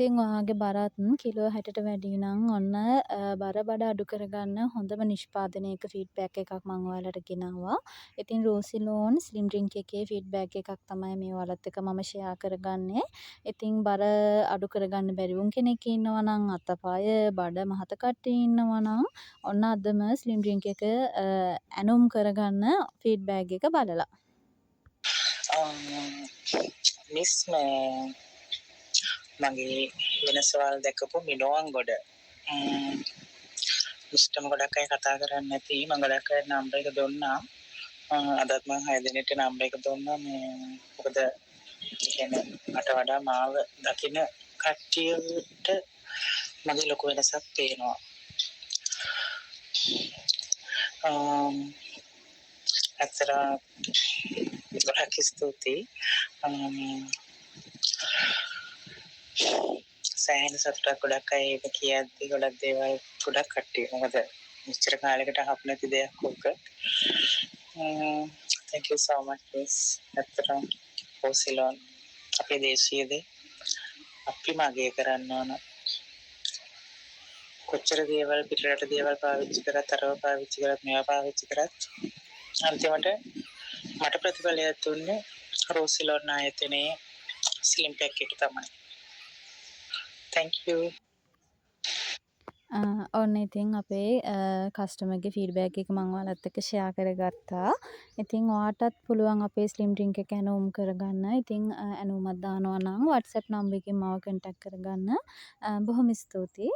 ඉතින් ඔයාගේ බරත් කිලෝ 60ට වැඩි නම් ඔන්න බර බඩ අඩු කරගන්න හොඳම නිෂ්පාදනයක ෆීඩ්බැක් එකක් මම ඔයාලට ගෙනාවා. ඉතින් රෝසිලෝන් ස්ලිම් ඩ්‍රින්ක් එකේ ෆීඩ්බැක් එකක් තමයි මේ ඔයාලත් එක්ක මම ෂෙයා කරගන්නේ. ඉතින් බර අඩු කරගන්න බැරි වුන් කෙනෙක් ඉන්නවා නම් අතපය බඩ මහත කට්ටිය ඉන්නවා නම් ඔන්න අදම ස්ලිම් ඩ්‍රින්ක් එක ඇනුම් කරගන්න ෆීඩ්බැක් එක බලලා. මිස් මගේ වෙනසවල් දැකපු මිනෝන් ගොඩ ඉෂ්ටම ගොඩක් අය කතා කරන්නේ නැති මම ගොඩක් අය නම්බර් එක දුන්නා. අදත් මම 6 දිනෙට නම්බර් එක දුන්නා. මොකද කියන්නේ මට වඩා මාව දකින කට්ටියට මගේ ලොකු වෙනසක් පේනවා. ඇත්තට ගොඩක් ස්තුතියි. සෑහෙන සතුටක් ගොඩක් අය ඒක කියද්දි ගොඩක් දේවල් ගොඩක් කට්ටිය මොකද මෙච්චර කාලයකට අහපු නැති දෙයක් ඔක. thank you so much miss. ඇත්තටම පොසිලොන් අපේ දේශීය දේ අපි මගේ කරන්න ඕන. කොච්චර දේවල් පිටරට දේවල් පාවිච්චි කරත් අරව පාවිච්චි කරත් මේවා පාවිච්චි කරත් අන්තිමට මට ප්‍රතිඵලයක් දුන්නේ රෝසිලොන් ආයතනයේ ස්ලිම් පැක් එක තමයි. thank you. ඔන්න ඉතින් අපේ කස්ටමර්ගේ ෆීඩ්බැක් එක මම ඔයාලත් එක්ක ෂෙයා කරගත්තා. ඉතින් ඔයාටත් පුළුවන් අපේ ස්ලිම් ඩ්‍රින්ක් එක ඇනෝම් කරගන්න. ඉතින් ඇනෝමක් දානවා නම් WhatsApp නම්බර් එකකින් මාව contact කරගන්න. බොහොම ස්තුතියි.